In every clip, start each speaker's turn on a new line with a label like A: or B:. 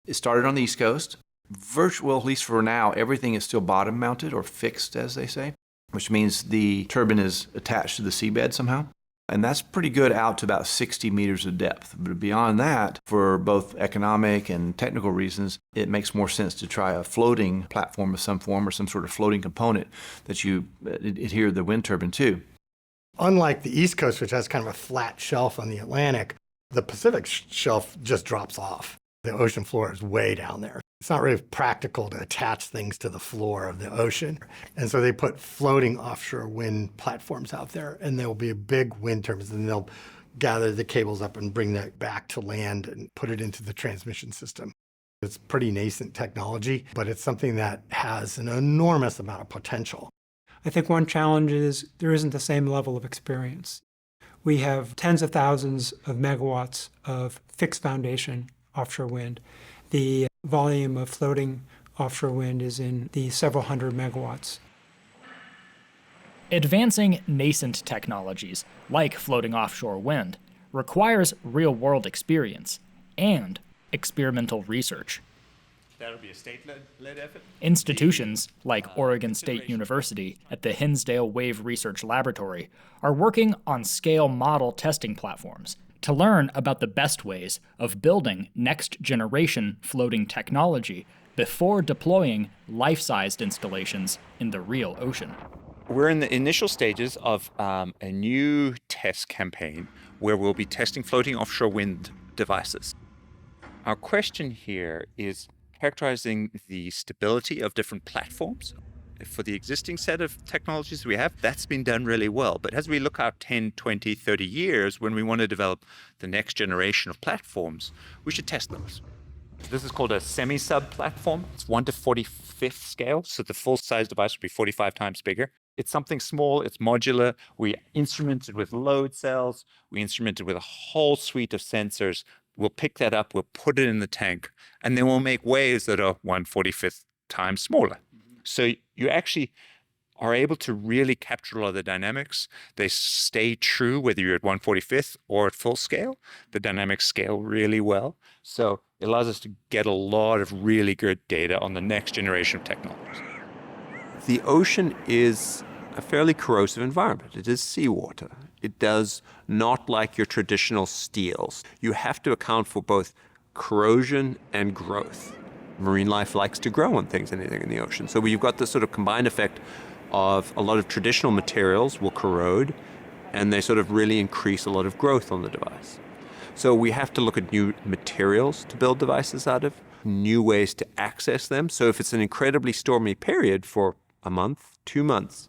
A: It started on the East Coast. Well, at least for now, everything is still bottom mounted or fixed, as they say, which means the turbine is attached to the seabed somehow. And that's pretty good out to about 60 meters of depth. But beyond that, for both economic and technical reasons, it makes more sense to try a floating platform of some form or some sort of floating component that you adhere the wind turbine to.
B: Unlike the East Coast, which has kind of a flat shelf on the Atlantic, the Pacific shelf just drops off. The ocean floor is way down there. It's not really practical to attach things to the floor of the ocean. And so they put floating offshore wind platforms out there, and there will be a big wind turbines, and they'll gather the cables up and bring that back to land and put it into the transmission system. It's pretty nascent technology, but it's something that has an enormous amount of potential.
C: I think one challenge is there isn't the same level of experience. We have tens of thousands of megawatts of fixed foundation offshore wind. The volume of floating offshore wind is in the several hundred megawatts.
D: Advancing nascent technologies, like floating offshore wind, requires real-world experience and experimental research.
E: That would be a state-led effort?
D: Institutions, like Oregon State University at the Hinsdale Wave Research Laboratory, are working on scale model testing platforms to learn about the best ways of building next-generation floating technology before deploying life-sized installations in the real ocean.
E: We're in the initial stages of a new test campaign where we'll be testing floating offshore wind devices. Our question here is characterizing the stability of different platforms. For the existing set of technologies we have, that's been done really well. But as we look out 10, 20, 30 years, when we want to develop the next generation of platforms, we should test those. This is called a semi-sub platform. It's 1 to 45th scale, so the full-size device would be 45 times bigger. It's something small, it's modular. We instrument it with load cells. We instrument it with a whole suite of sensors. We'll pick that up, we'll put it in the tank, and then we'll make waves that are 1/45th times smaller. So you actually are able to really capture a lot of the dynamics. They stay true whether you're at 1/45th or at full scale. The dynamics scale really well. So it allows us to get a lot of really good data on the next generation of technologies.
F: The ocean is a fairly corrosive environment. It is seawater. It does not like your traditional steels. You have to account for both corrosion and growth. Marine life likes to grow on anything in the ocean. So you've got this sort of combined effect of a lot of traditional materials will corrode, and they sort of really increase a lot of growth on the device. So we have to look at new materials to build devices out of, new ways to access them. So if it's an incredibly stormy period for a month, 2 months,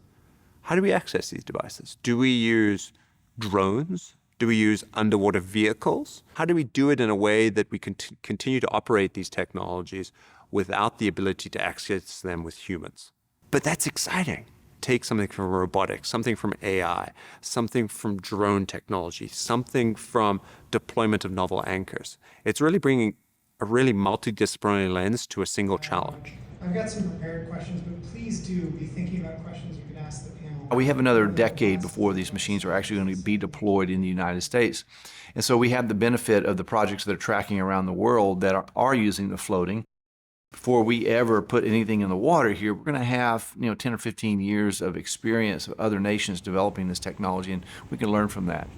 F: how do we access these devices? Do we use drones? Do we use underwater vehicles? How do we do it in a way that we can continue to operate these technologies without the ability to access them with humans? But that's exciting. Take something from robotics, something from AI, something from drone technology, something from deployment of novel anchors. It's really bringing a really multidisciplinary lens to a single challenge.
G: I've got some prepared questions, but please do be thinking about questions you can ask the panel.
A: We have another decade before these machines are actually going to be deployed in the United States. And so we have the benefit of the projects that are tracking around the world that are using the floating. Before we ever put anything in the water here, we're going to have 10 or 15 years of experience of other nations developing this technology, and we can learn from that.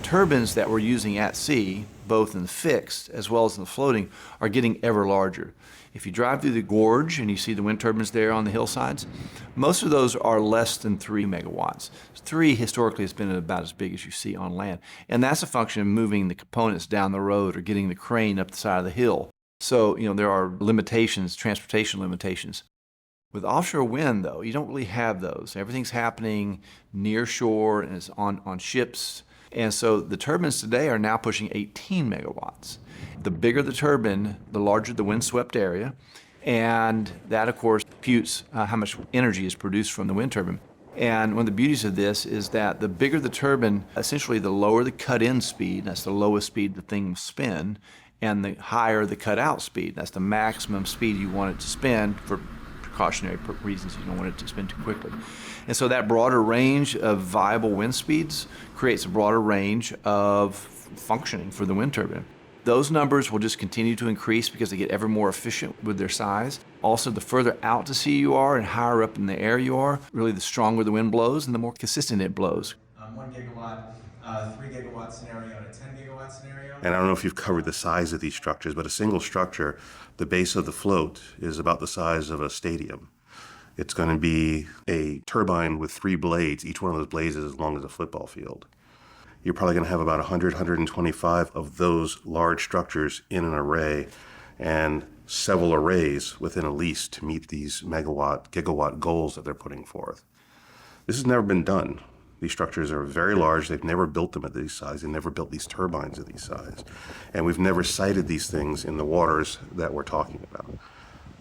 A: Turbines that we're using at sea, both in the fixed as well as in the floating, are getting ever larger. If you drive through the gorge and you see the wind turbines there on the hillsides, most of those are less than 3 megawatts. 3 historically has been about as big as you see on land. And that's a function of moving the components down the road or getting the crane up the side of the hill. So, there are limitations, transportation limitations. With offshore wind, though, you don't really have those. Everything's happening near shore and it's on ships. And so the turbines today are now pushing 18 megawatts. The bigger the turbine, the larger the windswept area. And that, of course, computes how much energy is produced from the wind turbine. And one of the beauties of this is that the bigger the turbine, essentially the lower the cut-in speed, that's the lowest speed the thing will spin, and the higher the cut-out speed, that's the maximum speed you want it to spin for precautionary reasons. You don't want it to spin too quickly. And so that broader range of viable wind speeds creates a broader range of functioning for the wind turbine. Those numbers will just continue to increase because they get ever more efficient with their size. Also, the further out to sea you are and higher up in the air you are, really the stronger the wind blows and the more consistent it blows.
H: 1 gigawatt, 3 gigawatt scenario, and a 10 gigawatt scenario.
I: And I don't know if you've covered the size of these structures, but a single structure, the base of the float is about the size of a stadium. It's going to be a turbine with 3 blades. Each one of those blades is as long as a football field. You're probably going to have about 100, 125 of those large structures in an array, and several arrays within a lease to meet these megawatt, gigawatt goals that they're putting forth. This has never been done. These structures are very large. They've never built them at these size. They've never built these turbines at these size. And we've never sited these things in the waters that we're talking about.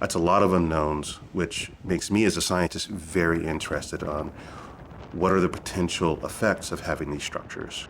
I: That's a lot of unknowns, which makes me as a scientist very interested on what are the potential effects of having these structures.